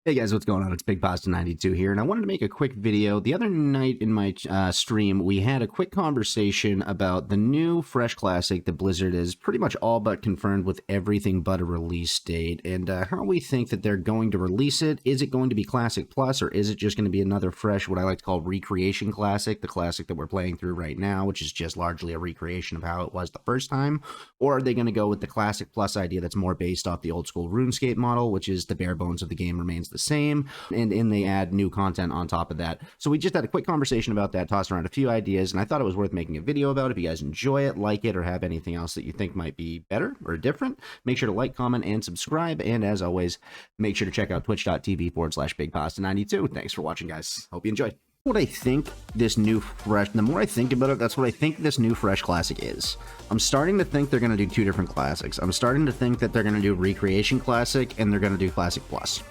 Hey guys, what's going on? It's Big Pasta 92 here, and I wanted to make a quick video. The other night in my stream, we had a quick conversation about the new Fresh Classic that Blizzard is pretty much all but confirmed with everything but a release date, and how we think that they're going to release it. Is it going to be Classic Plus, or is it just going to be another fresh, what I like to call Recreation Classic, the classic that we're playing through right now, which is just largely a recreation of how it was the first time? Or are they going to go with the Classic Plus idea that's more based off the old school RuneScape model, which is the bare bones of the game remains the same, and they add new content on top of that. So we just had a quick conversation about that, tossed around a few ideas, and I thought it was worth making a video about. If you guys enjoy it, like it, or have anything else that you think might be better or different, make sure to like, comment, and subscribe. And as always, make sure to check out twitch.tv/BigPasta92. Thanks for watching, guys. Hope you enjoyed. What I think this new fresh, the more I think about it, that's what I think this new Fresh Classic is. I'm starting to think they're going to do two different classics. I'm starting to think that they're going to do Recreation Classic and they're going to do Classic Plus.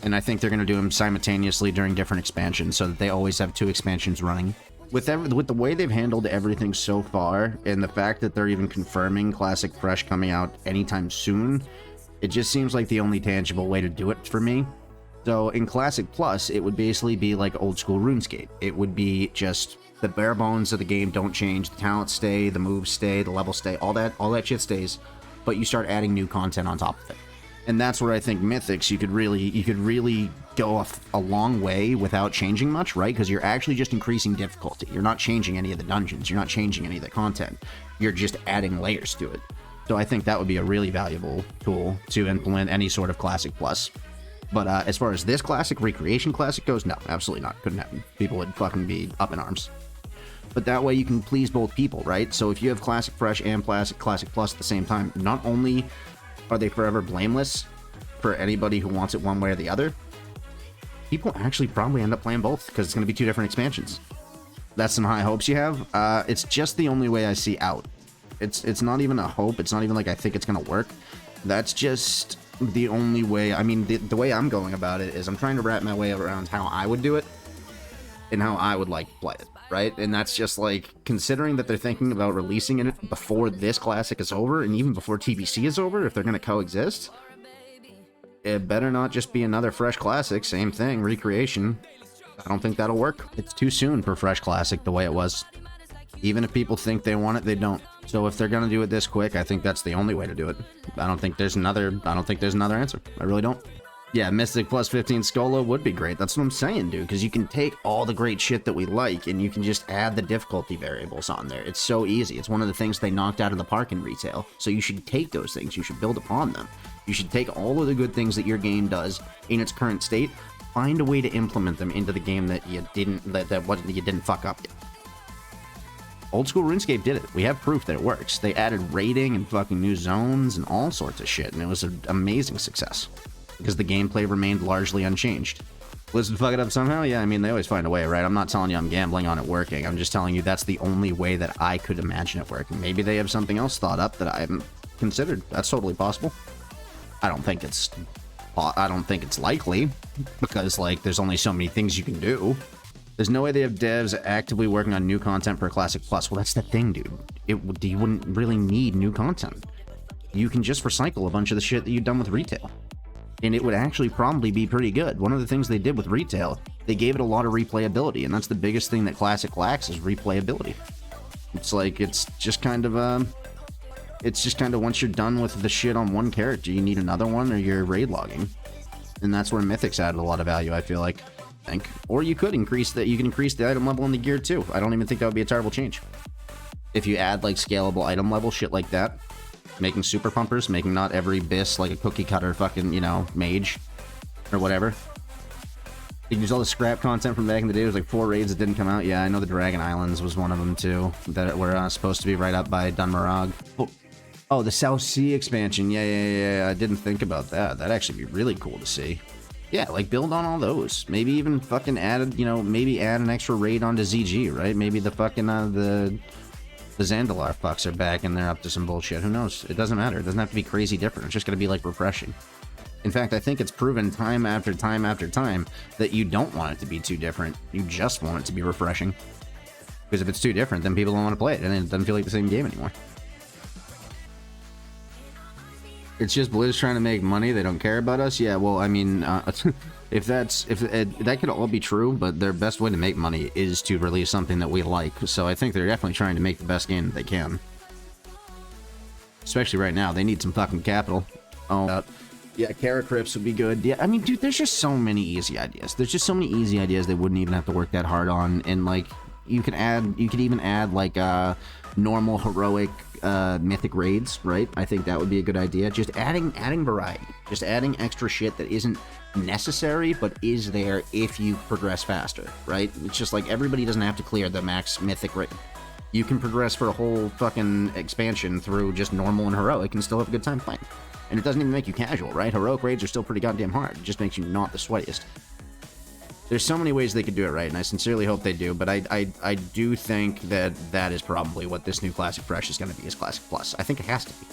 And I think they're going to do them simultaneously during different expansions so that they always have two expansions running. With the way they've handled everything so far, and the fact that they're even confirming Classic Fresh coming out anytime soon, it just seems like the only tangible way to do it for me. So in Classic Plus, it would basically be like old school RuneScape. It would be just the bare bones of the game don't change. The talents stay, the moves stay, the levels stay, all that shit stays, but you start adding new content on top of it. And that's where I think Mythics, you could really go a long way without changing much, right? Because you're actually just increasing difficulty. You're not changing any of the dungeons. You're not changing any of the content. You're just adding layers to it. So I think that would be a really valuable tool to implement any sort of Classic Plus. But as far as this Classic, Recreation Classic goes, no, absolutely not. Couldn't happen. People would fucking be up in arms. But that way you can please both people, right? So if you have Classic Fresh and Classic Plus at the same time, not only are they forever blameless for anybody who wants it one way or the other, people actually probably end up playing both because it's going to be two different expansions. That's some high hopes you have. It's just the only way I see out. It's not even a hope. It's not even like I think it's going to work. That's just the only way. I mean, the way I'm going about it is I'm trying to wrap my way around how I would do it and how I would like to play it, right? And that's just like, considering that they're thinking about releasing it before this Classic is over and even before TBC is over, if they're going to coexist, it better not just be another Fresh Classic. Same thing, Recreation. I don't think that'll work. It's too soon for Fresh Classic the way it was. Even if people think they want it, they don't. So if they're gonna do it this quick, I think that's the only way to do it. I don't think there's another answer. I really don't. Yeah, Mystic plus 15 Skola would be great. That's what I'm saying, dude, because you can take all the great shit that we like and you can just add the difficulty variables on there. It's so easy. It's one of the things they knocked out of the park in retail. So you should take those things. You should build upon them. You should take all of the good things that your game does in its current state, find a way to implement them into the game that you didn't fuck up yet. Old school RuneScape did it. We have proof that it works. They added raiding and fucking new zones and all sorts of shit, and it was an amazing success because the gameplay remained largely unchanged. Blizzard fuck it up somehow? Yeah, I mean, they always find a way, right? I'm not telling you I'm gambling on it working. I'm just telling you that's the only way that I could imagine it working. Maybe they have something else thought up that I haven't considered. That's totally possible. I don't think it's likely because, like, there's only so many things you can do. There's no way they have devs actively working on new content for Classic Plus. Well, that's the thing, dude. You wouldn't really need new content. You can just recycle a bunch of the shit that you've done with retail. And it would actually probably be pretty good. One of the things they did with retail, they gave it a lot of replayability, and that's the biggest thing that Classic lacks is replayability. It's like, it's just kind of once you're done with the shit on one character, you need another one or you're raid logging. And that's where Mythics added a lot of value, I feel like. Or you could increase the item level in the gear too. I don't even think that would be a terrible change. If you add like scalable item level shit like that, making super pumpers, making not every bis like a cookie cutter fucking, you know, mage or whatever. You can use all the scrap content from back in the day. There was like 4 raids that didn't come out. Yeah, I know the Dragon Islands was one of them too, that were supposed to be right up by Dunmarog. Oh, the South Sea expansion. Yeah. I didn't think about that. That'd actually be really cool to see. Yeah, like build on all those. Maybe even fucking add, maybe add an extra raid onto ZG, right? Maybe the fucking, the Zandalar fucks are back and they're up to some bullshit. Who knows? It doesn't matter. It doesn't have to be crazy different. It's just gonna be, like, refreshing. In fact, I think it's proven time after time after time that you don't want it to be too different. You just want it to be refreshing. Because if it's too different, then people don't want to play it, and it doesn't feel like the same game anymore. It's just Blizz trying to make money. They don't care about us. Yeah, well, I mean, if that could all be true, but their best way to make money is to release something that we like. So I think they're definitely trying to make the best game that they can. Especially right now, they need some fucking capital. Oh, yeah, Kara Crips would be good. Yeah, I mean, dude, there's just so many easy ideas. There's just so many easy ideas they wouldn't even have to work that hard on. And like, you could even add like normal heroic mythic raids, right? I think that would be a good idea. Just adding variety, just adding extra shit that isn't necessary but is there if you progress faster, right? It's just like everybody doesn't have to clear the max mythic raid. You can progress for a whole fucking expansion through just normal and heroic and still have a good time playing. And it doesn't even make you casual, right? Heroic raids are still pretty goddamn hard. It just makes you not the sweatiest. There's so many ways they could do it right, and I sincerely hope they do, but I do think that is probably what this new Classic Fresh is going to be, is Classic Plus. I think it has to be.